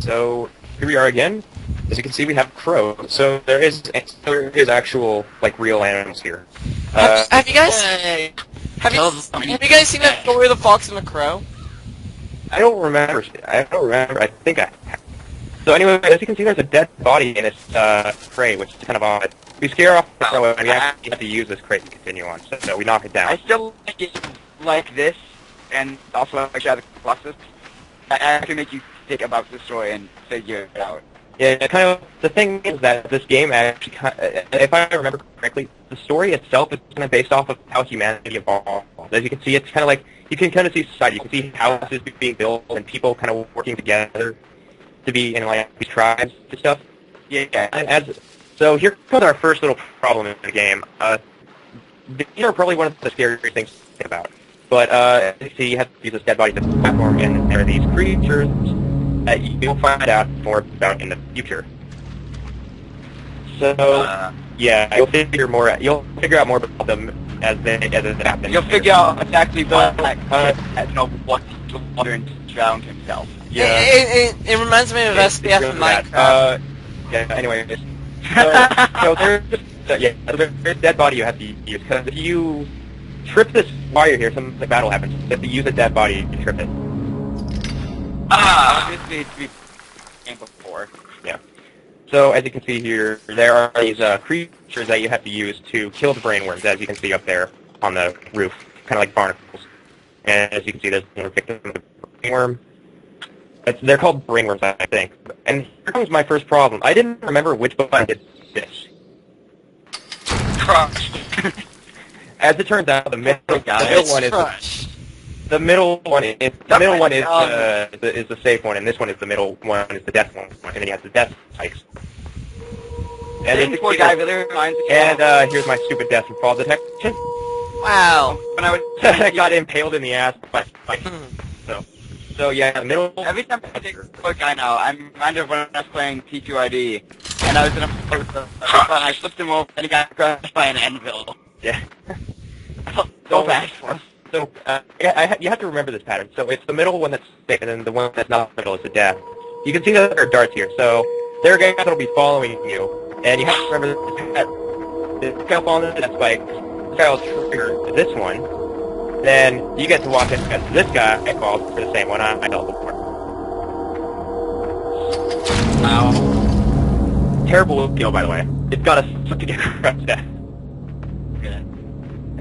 So here we are again. As you can see, we have crow. So there is actual like real animals here. Have you guys seen that story of the fox and the crow? I don't remember. I think I have. So anyway, as you can see, there's a dead body in this crate, which is kind of odd. We scare off the crow, and we actually have to use this crate to continue on. So we knock it down. I still like it like this, and also like the process. I actually make you think about the story and figure it out. Yeah, kind of. The thing is that this game actually, if I remember correctly, the story itself is kind of based off of how humanity evolved. As you can see, it's kind of like you can kind of see society. You can see houses being built and people kind of working together to be in like these tribes and stuff. Yeah. So here comes our first little problem in the game. These are probably one of the scariest things to think about. But as you see, you have to use this dead body as a platform, and there are these creatures that you'll find out more about in the future. So yeah, you'll figure out more about them as it happens. You'll figure out exactly what water and drowned himself. Yeah. It reminds me of SPF and Minecraft. Anyway. So there's a dead body you have to use, because if you trip this wire here, something like that will happen. You have to use a dead body to trip it. This needs to be before. Yeah. So as you can see here, there are these creatures that you have to use to kill the brainworms, as you can see up there on the roof, kind of like barnacles. And as you can see, there's a victim of the brainworm. They're called brainworms, I think. And here comes my first problem. I didn't remember which button did this. Crush. As it turns out, the middle one is the safe one, and this one is the middle one is the death one, and then you have the death spikes. And poor guy really reminds me. And here's my stupid death from fall detection. Wow. When I got impaled in the ass by spikes. So yeah, the middle. Every time I take a poor guy now, I'm reminded of when I was playing T2ID, and I was in a fight with and I flipped him over, and he got crushed by an anvil. Yeah. I felt so bad for him. So, you have to remember this pattern. So it's the middle one that's safe, and then the one that's not the middle is the death. You can see that there are darts here. So there are guys that will be following you, and you have to remember that if you go on the death spike, this guy will trigger this one. Then you get to watch it as this guy falls for the same one I fell before. Wow. Terrible kill, by the way. It's got us to get crushed death.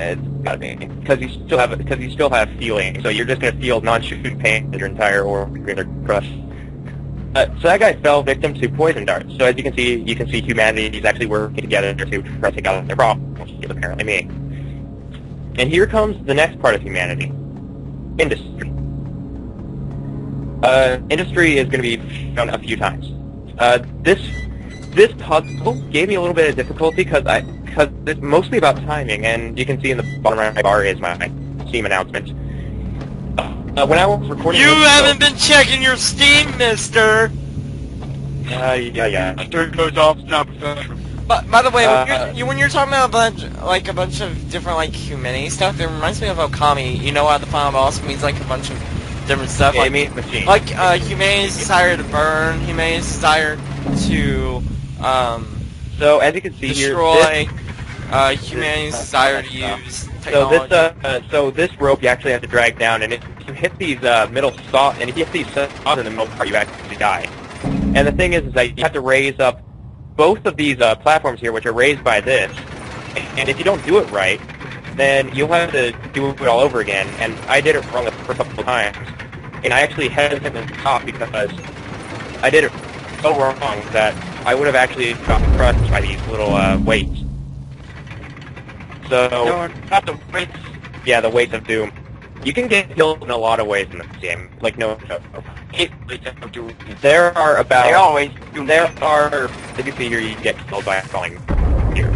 It's gotta be because you still have feeling, so you're just gonna feel non-shooting pain your entire organs are crushed. So that guy fell victim to poison darts. So as you can see humanity is actually working together to try to take out their problem, which is apparently me. And here comes the next part of humanity: industry. Industry is going to be shown a few times. This puzzle gave me a little bit of difficulty because it's mostly about timing, and you can see in the bottom right bar is my Steam announcement. When I was recording, you haven't been checking your Steam, Mister. Yeah. Turn goes off. Not professional. But by the way, when you're talking about a bunch of different humanity stuff, it reminds me of Okami. You know how the final boss means a bunch of different stuff. Yeah, it means machine. Humanity's desire to burn, humanity's desire to so as you can see destroy, humanity's desire to use technology. So this rope you actually have to drag down, and if you hit these middle saws, and if you hit these saws in the middle part, you actually die. And the thing is that you have to raise up both of these platforms here, which are raised by this, and if you don't do it right, then you'll have to do it all over again. And I did it wrong the first couple of times, and I actually had him at the top because I did it so wrong that I would have actually gotten crushed by these little weights. So not the weights. Yeah, the weights of doom. You can get killed in a lot of ways in this game. No joke. There are about... They always do. There are... As you see here, you get killed by falling here.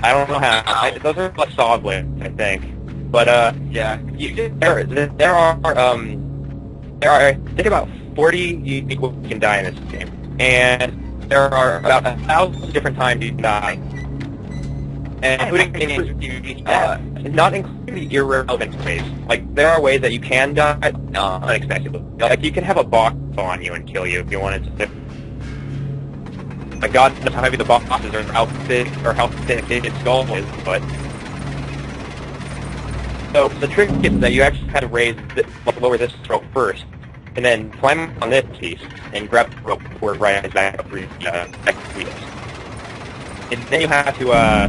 I don't know how. Those are like saw blades, I think. But, yeah. There are, I think, about 40 unique ways you can die in this game. And there are about 1,000 different times you can die. And not including the irrelevant ways. There are ways that you can die unexpectedly. You can have a box on you and kill you if you wanted to. Like, God knows how heavy the bosses are, how thick its skull is, but... So, the trick is that you actually have to lower this rope first, and then climb on this piece, and grab the rope before it rises back up through the wheels. And then you have to,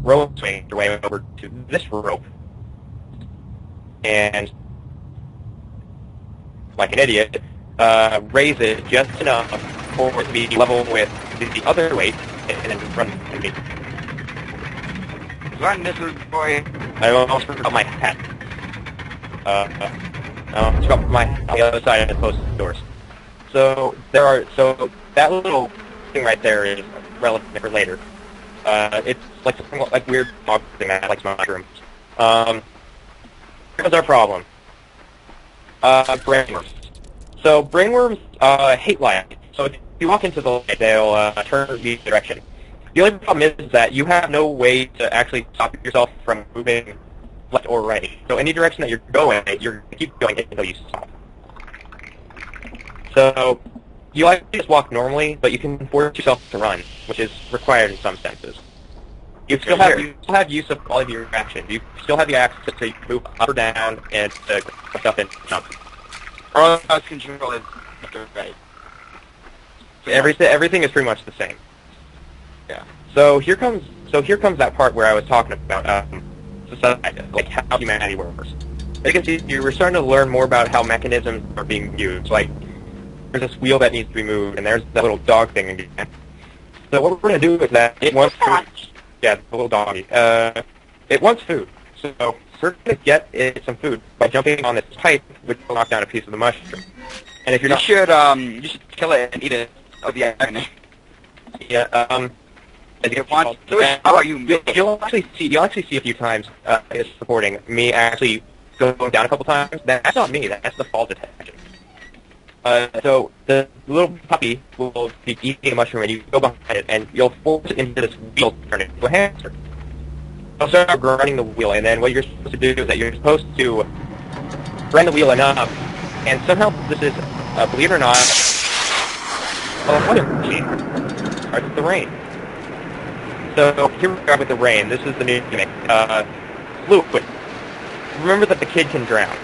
rope swing your way over to this rope, and, like an idiot, raise it just enough for it to be level with the other weight, and then run to me. Run, little boy. I almost forgot my hat. I almost forgot my hat on the other side of the post doors. So, that little thing right there is relevant for later. It's like something like weird dog thing that likes mushrooms. Here's our problem. Brainworms. So, brainworms, hate light. So if you walk into the light, they'll turn the direction. The only problem is that you have no way to actually stop yourself from moving left or right. So any direction that you're going, you're going to keep going until you stop. So you like to just walk normally, but you can force yourself to run, which is required in some senses. You still have use of all of your actions. You still have the access to move up or down and to grab stuff and jump. All mouse control is left or right. Everything is pretty much the same. Yeah. So here comes that part where I was talking about society, like how humanity works. As you can see, we're starting to learn more about how mechanisms are being used. Like there's this wheel that needs to be moved, and there's that little dog thing again. So what we're going to do is that it wants food. Yeah, the little doggy. It wants food. So we're going to get it some food by jumping on this pipe, which will knock down a piece of the mushroom. And if you're not, you should kill it and eat it. Oh, the agony. Yeah. As you want to, how about you? You'll actually see a few times it's supporting me actually going down a couple times. That's not me. That's the fall detection. So the little puppy will be eating a mushroom, and you go behind it, and you'll force it into this wheel to turn it into a hamster. You'll start grinding the wheel, and then what you're supposed to do is that you're supposed to grind the wheel enough, and somehow this is, believe it or not, a water machine. Starts with the rain. So here we are with the rain. This is the new gimmick. Fluid. Remember that the kid can drown.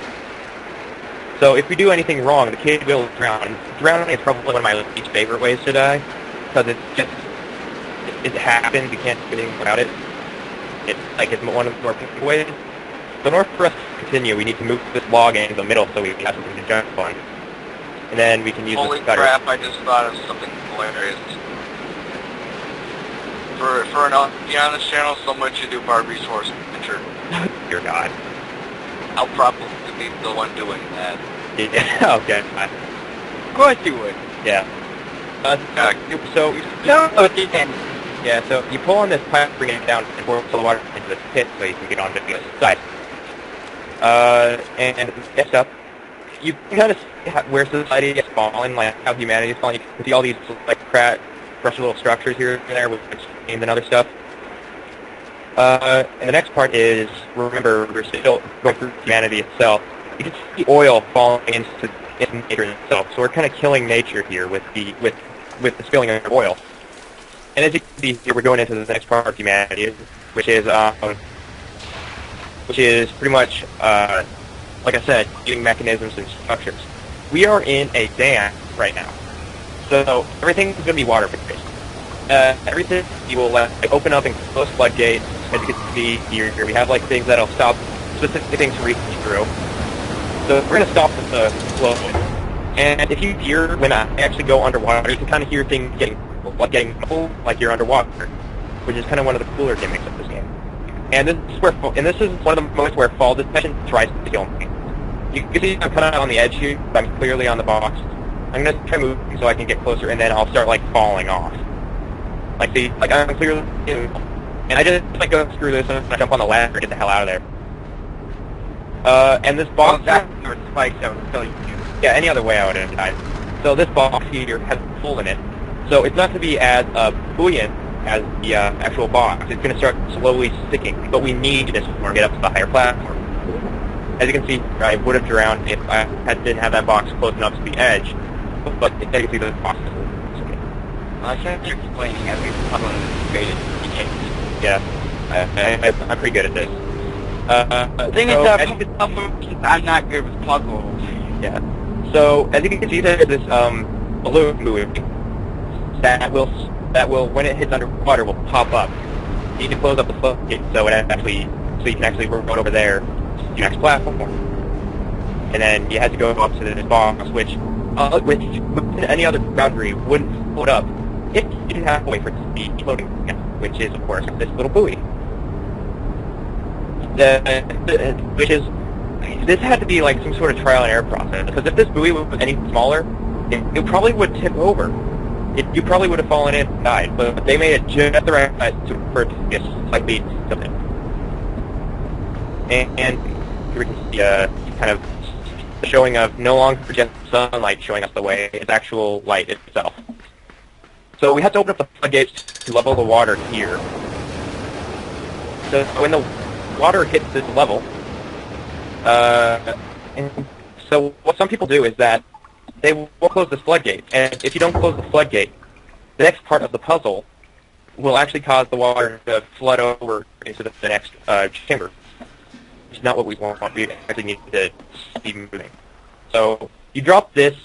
So if we do anything wrong, the kid will drown. Drowning is probably one of my least favorite ways to die, because it happens. You can't do anything about it. It's one of the more painful ways. So in order for us to continue, we need to move this log into the middle so we have something to jump on. And then we can use Holy this cutter. crap, I just thought of something hilarious. For an on this channel, someone should do Barbie's horse adventure. Dear God. I'll probably be the one doing that. Yeah, okay. Of course you would. Yeah. So you pull on this pipe, bring it down, and pour the water into this pit so you can get on the other side. And next up, you can kind of see where society is falling, like how humanity is falling. You can see all these like precious little structures here and there with chains and other stuff. And the next part is, remember, we're still going through humanity itself. You can see oil falling into nature itself. So we're kind of killing nature here with the spilling of oil. And as you can see here, we're going into the next part of humanity, which is pretty much, like I said, using mechanisms and structures. We are in a dam right now, so everything's going to be water-based. Everything you will open up and close floodgates. As you can see here, we have like things that'll stop specific things from reaching through. So we're going to stop the flow. And if you hear when I actually go underwater, you can kind of hear things getting muffled like you're underwater, which is kind of one of the cooler gimmicks of this game. And this is one of the moments where fall detection tries to kill me. You can see I'm kind of on the edge here, but I'm clearly on the box. I'm going to try moving so I can get closer, and then I'll start like falling off. Like I'm clearly in, and I just like go screw this and I jump on the ladder and get the hell out of there. And this box spikes that would kill you. Yeah, any other way I would have died. So this box here has a hole in it, so it's not going to be as buoyant as the actual box. It's going to start slowly sticking, but we need this to get up to the higher platform. As you can see, I would have drowned if I didn't have that box close enough to the edge, but you can see the process. I can't explaining every puzzle in created details. Yeah, I'm pretty good at this. The thing so, is that I'm not good with puzzles. Yeah. So as you can see, there's this balloon buoy that will when it hits underwater will pop up. You need to close up the floodgate so you can actually roll over there to the next platform. And then you had to go up to this box, which any other boundary wouldn't float up if you didn't have a way for it to be floating, which is of course this little buoy. This had to be like some sort of trial and error process, because if this buoy was any smaller, it probably would tip over. You probably would have fallen in and died, but they made it just the right size for it to be slightly tilted. And here we can see kind of the showing of no longer just sunlight showing us the way, it's actual light itself. So we have to open up the floodgates to level the water here. So when the water hits this level, and so what some people do is that they will close this floodgate, and if you don't close the floodgate, the next part of the puzzle will actually cause the water to flood over into the next chamber, which is not what we want. We actually need to be moving. So you drop this,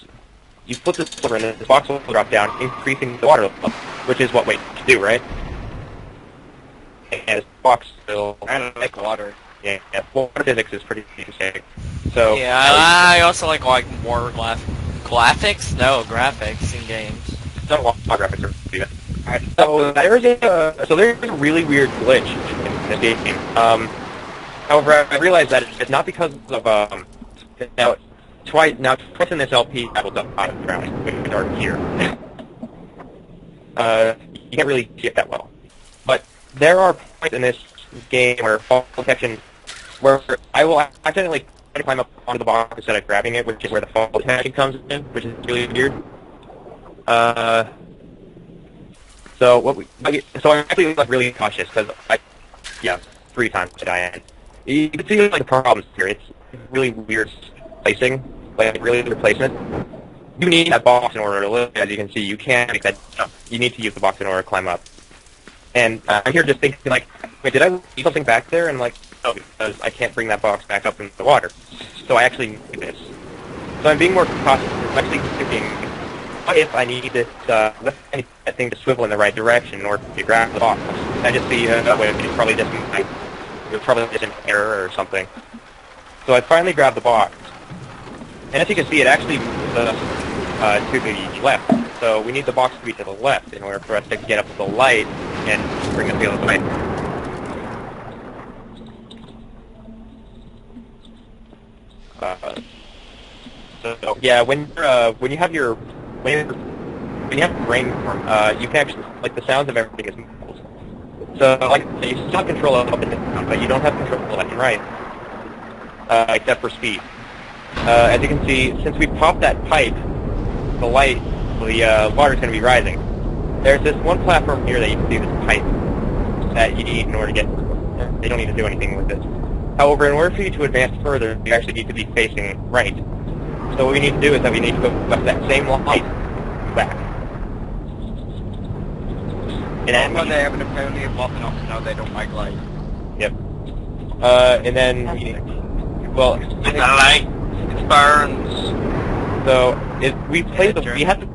you flip this over, and then this box will drop down, increasing the water level, which is what we should do, right? And this box will... I don't like water. Yeah, water physics is pretty interesting. So yeah, I also like more graphics? No, graphics in games. Not water graphics are pretty good. So there's a really weird glitch in this game. However, I realized that it's not because of now twice in this LP I was up out of drowning, which are here. You can't really see it that well, but there are points in this game where fall detection, where I will accidentally try to climb up onto the box instead of grabbing it, which is where the fall detection comes in, which is really weird. So I'm actually like really cautious because 3 times I died. You can see like the problems here. It's really weird placing, like really weird placement. You need that box in order to live. As you can see, you can't make that jump. You need to use the box in order to climb up. And I'm here just thinking like, wait, did I leave something back there? And like, no, because I can't bring that box back up into the water. So I actually need this. So I'm being more cautious. I'm actually thinking, what if I need this, that thing to swivel in the right direction in order to grab the box? I just see, it's probably just an error or something. So I finally grabbed the box. And as you can see, it actually moves us to the left. So we need the box to be to the left in order for us to get up to the light and bring us the other way. So yeah, when you have brain form, you can actually, like, the sounds of everything is muffled. So like you still have control of up and down, but you don't have control of left and right, except for speed. As you can see, since we popped that pipe, the water's going to be rising. There's this one platform here that you can see, this pipe that you need in order to get through. You don't need to do anything with this. However, in order for you to advance further, you actually need to be facing right. So what we need to do is that we need to go up that same light back. And then they have an apparently evolved enough to know they don't like light. Yep. And then well, It's a light. It burns. So we have to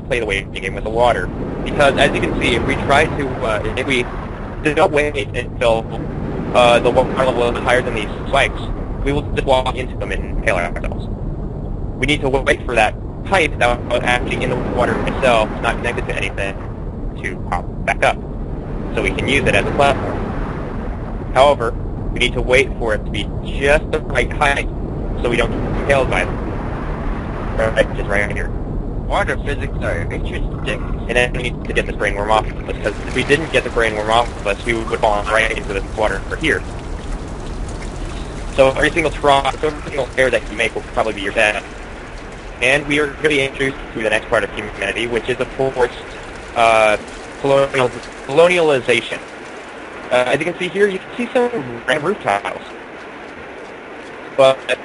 play the waiting game with the water, because as you can see, if we try to if we did not wait until the water level is higher than these spikes, we will just walk into them and impale ourselves. We need to wait for that pipe that was actually in the water itself, not connected to anything, to pop back up, so we can use it as a platform. However, we need to wait for it to be just the right height, so we don't get impaled by them. Right, just right here. Water physics are interesting. And then we need to get this brain worm off of us, because if we didn't get the brain worm off of us, we would fall right into this water for here. So every single error that you make will probably be your death. And we are going to be introduced to the next part of humanity, which is, of course, colonialization. As you can see here, you can see some random roof tiles. But it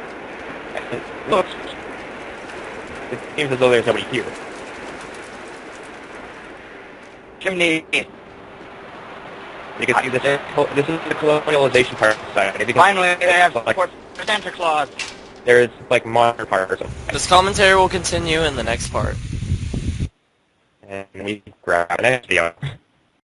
looks it seems as though there's nobody here. Chimney. You can see this is the colonialization part of society. If you can Finally, they have like, support for Santa Claus. there's like modern parts of it. This commentary will continue in the next part. And we grab an XBLA.